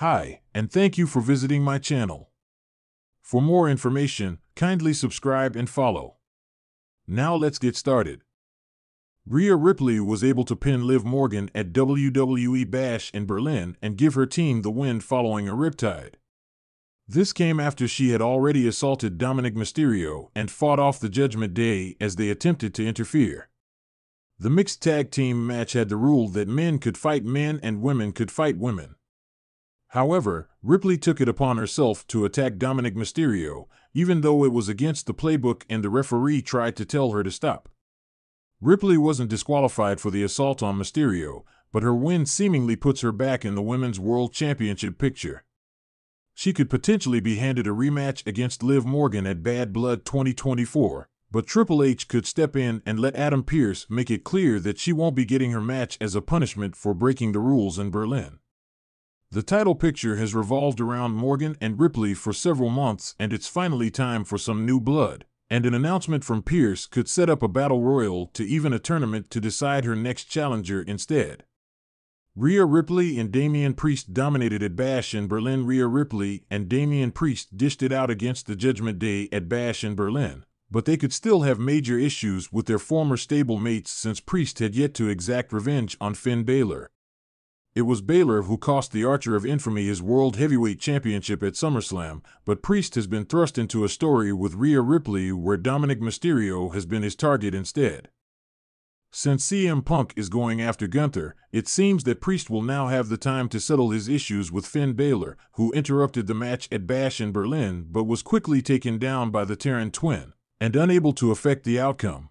Hi, and thank you for visiting my channel. For more information, kindly subscribe and follow. Now let's get started. Rhea Ripley was able to pin Liv Morgan at WWE Bash in Berlin and give her team the win following a riptide. This came after she had already assaulted Dominic Mysterio and fought off the Judgment Day as they attempted to interfere. The mixed tag team match had the rule that men could fight men and women could fight women. However, Ripley took it upon herself to attack Dominic Mysterio, even though it was against the playbook and the referee tried to tell her to stop. Ripley wasn't disqualified for the assault on Mysterio, but her win seemingly puts her back in the Women's World Championship picture. She could potentially be handed a rematch against Liv Morgan at Bad Blood 2024, but Triple H could step in and let Adam Pearce make it clear that she won't be getting her match as a punishment for breaking the rules in Berlin. The title picture has revolved around Morgan and Ripley for several months, and it's finally time for some new blood, and an announcement from Pearce could set up a battle royal to even a tournament to decide her next challenger instead. Rhea Ripley and Damian Priest dominated at Bash in Berlin. Rhea Ripley and Damian Priest dished it out against the Judgment Day at Bash in Berlin, but they could still have major issues with their former stable mates since Priest had yet to exact revenge on Finn Balor. It was Balor who cost the Archer of Infamy his World Heavyweight Championship at SummerSlam, but Priest has been thrust into a story with Rhea Ripley where Dominic Mysterio has been his target instead. Since CM Punk is going after Gunther, it seems that Priest will now have the time to settle his issues with Finn Balor, who interrupted the match at Bash in Berlin but was quickly taken down by the Terran Twin, and unable to affect the outcome.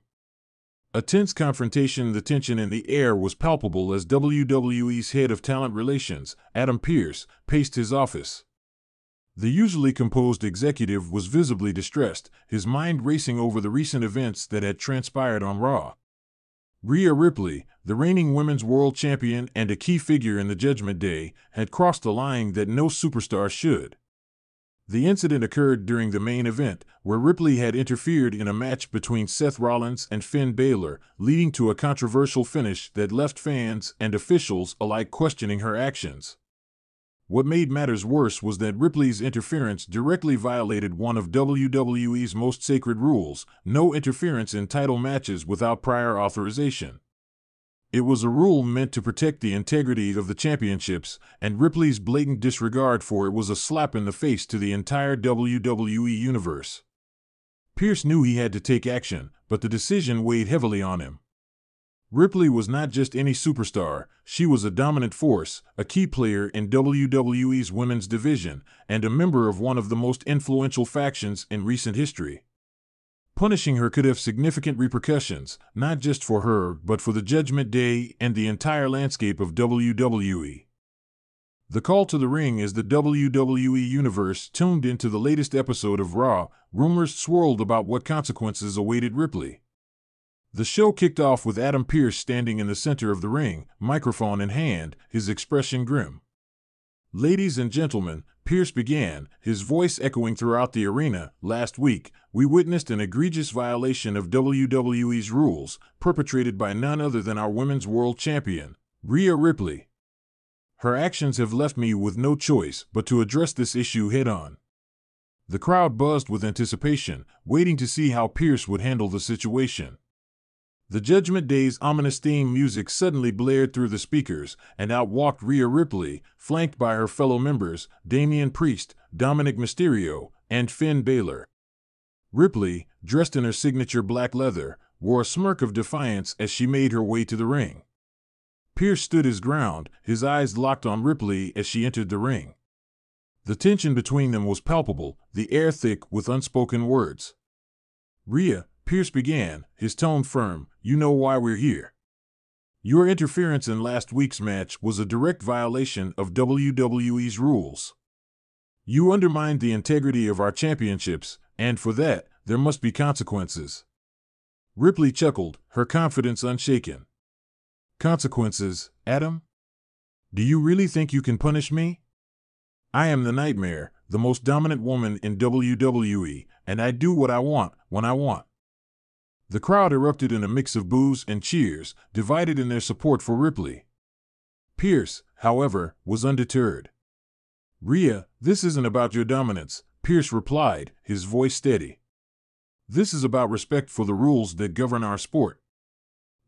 A tense confrontation. The tension in the air was palpable as WWE's head of talent relations, Adam Pearce, paced his office. The usually composed executive was visibly distressed, his mind racing over the recent events that had transpired on Raw. Rhea Ripley, the reigning Women's World Champion and a key figure in the Judgment Day, had crossed a line that no superstar should. The incident occurred during the main event, where Ripley had interfered in a match between Seth Rollins and Finn Balor, leading to a controversial finish that left fans and officials alike questioning her actions. What made matters worse was that Ripley's interference directly violated one of WWE's most sacred rules: no interference in title matches without prior authorization. It was a rule meant to protect the integrity of the championships, and Ripley's blatant disregard for it was a slap in the face to the entire WWE universe. Pearce knew he had to take action, but the decision weighed heavily on him. Ripley was not just any superstar, she was a dominant force, a key player in WWE's women's division, and a member of one of the most influential factions in recent history. Punishing her could have significant repercussions, not just for her, but for the Judgment Day and the entire landscape of WWE. The call to the ring. As the WWE Universe tuned into the latest episode of Raw, rumors swirled about what consequences awaited Ripley. The show kicked off with Adam Pearce standing in the center of the ring, microphone in hand, his expression grim. "Ladies and gentlemen," Pearce began, his voice echoing throughout the arena, "last week, we witnessed an egregious violation of WWE's rules, perpetrated by none other than our Women's World Champion, Rhea Ripley. Her actions have left me with no choice but to address this issue head-on." The crowd buzzed with anticipation, waiting to see how Pearce would handle the situation. The Judgment Day's ominous theme music suddenly blared through the speakers, and out walked Rhea Ripley, flanked by her fellow members, Damian Priest, Dominic Mysterio, and Finn Balor. Ripley, dressed in her signature black leather, wore a smirk of defiance as she made her way to the ring. Pearce stood his ground, his eyes locked on Ripley as she entered the ring. The tension between them was palpable, the air thick with unspoken words. "Rhea," Pearce began, his tone firm, "you know why we're here. Your interference in last week's match was a direct violation of WWE's rules. You undermined the integrity of our championships, and for that, there must be consequences." Ripley chuckled, her confidence unshaken. "Consequences, Adam? Do you really think you can punish me? I am the Nightmare, the most dominant woman in WWE, and I do what I want, when I want." The crowd erupted in a mix of boos and cheers, divided in their support for Ripley. Pearce, however, was undeterred. Rhea, this isn't about your dominance, Pearce replied, his voice steady. This is about respect for the rules that govern our sport.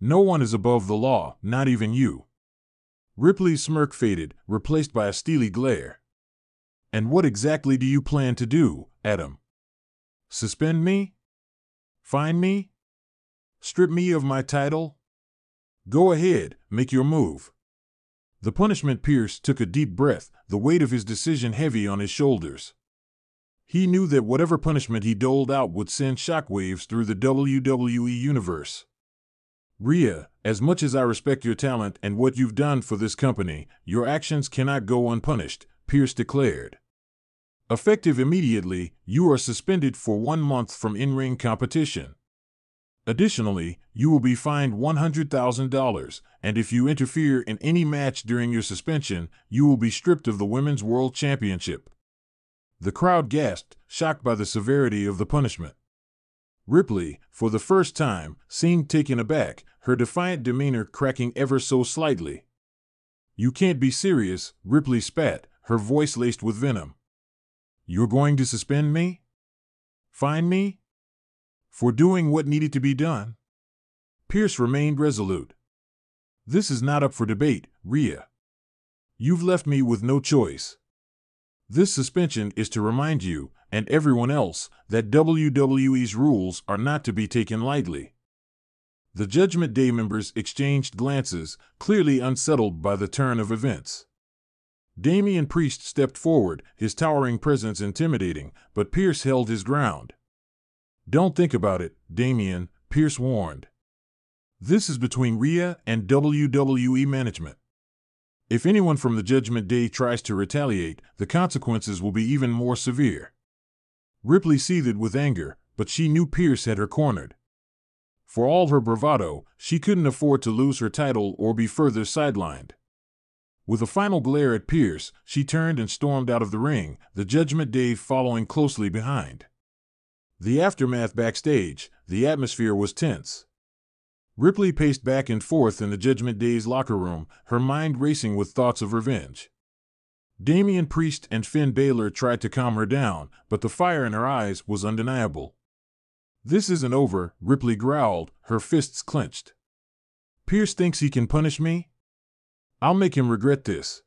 No one is above the law, not even you. Ripley's smirk faded, replaced by a steely glare. And what exactly do you plan to do, Adam? Suspend me? Fine me? Strip me of my title? Go ahead, make your move. The punishment. Pearce took a deep breath, the weight of his decision heavy on his shoulders. He knew that whatever punishment he doled out would send shockwaves through the WWE universe. Rhea, as much as I respect your talent and what you've done for this company, your actions cannot go unpunished, Pearce declared. Effective immediately, you are suspended for 1 month from in-ring competition. Additionally, you will be fined $100,000, and if you interfere in any match during your suspension, you will be stripped of the Women's World Championship. The crowd gasped, shocked by the severity of the punishment. Ripley, for the first time, seemed taken aback, her defiant demeanor cracking ever so slightly. You can't be serious, Ripley spat, her voice laced with venom. You're going to suspend me? Fine me? For doing what needed to be done? Pearce remained resolute. This is not up for debate, Rhea. You've left me with no choice. This suspension is to remind you, and everyone else, that WWE's rules are not to be taken lightly. The Judgment Day members exchanged glances, clearly unsettled by the turn of events. Damian Priest stepped forward, his towering presence intimidating, but Pearce held his ground. Don't think about it, Damian, Pearce warned. This is between Rhea and WWE management. If anyone from the Judgment Day tries to retaliate, the consequences will be even more severe. Ripley seethed with anger, but she knew Pearce had her cornered. For all her bravado, she couldn't afford to lose her title or be further sidelined. With a final glare at Pearce, she turned and stormed out of the ring, the Judgment Day following closely behind. The aftermath backstage, the atmosphere was tense. Ripley paced back and forth in the Judgment Day's locker room, her mind racing with thoughts of revenge. Damian Priest and Finn Balor tried to calm her down, but the fire in her eyes was undeniable. This isn't over, Ripley growled, her fists clenched. Pearce thinks he can punish me? I'll make him regret this.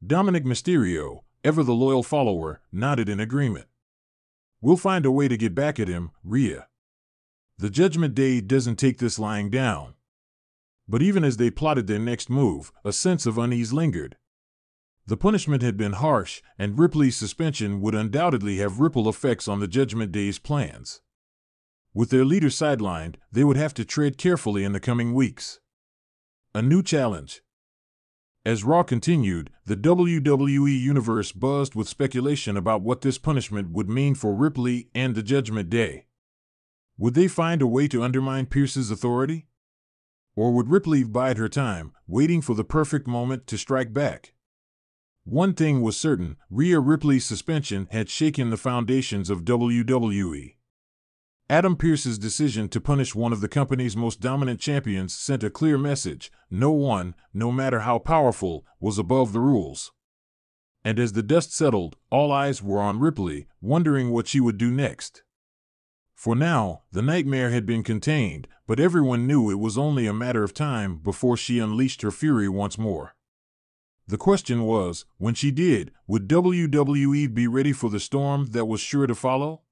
Dominic Mysterio, ever the loyal follower, nodded in agreement. We'll find a way to get back at him, Rhea. The Judgment Day doesn't take this lying down. But even as they plotted their next move, a sense of unease lingered. The punishment had been harsh, and Ripley's suspension would undoubtedly have ripple effects on the Judgment Day's plans. With their leader sidelined, they would have to tread carefully in the coming weeks. A new challenge. As Raw continued, the WWE Universe buzzed with speculation about what this punishment would mean for Ripley and the Judgment Day. Would they find a way to undermine Pearce's authority? Or would Ripley bide her time, waiting for the perfect moment to strike back? One thing was certain, Rhea Ripley's suspension had shaken the foundations of WWE. Adam Pearce's decision to punish one of the company's most dominant champions sent a clear message: no one, no matter how powerful, was above the rules. And as the dust settled, all eyes were on Ripley, wondering what she would do next. For now, the nightmare had been contained, but everyone knew it was only a matter of time before she unleashed her fury once more. The question was, when she did, would WWE be ready for the storm that was sure to follow?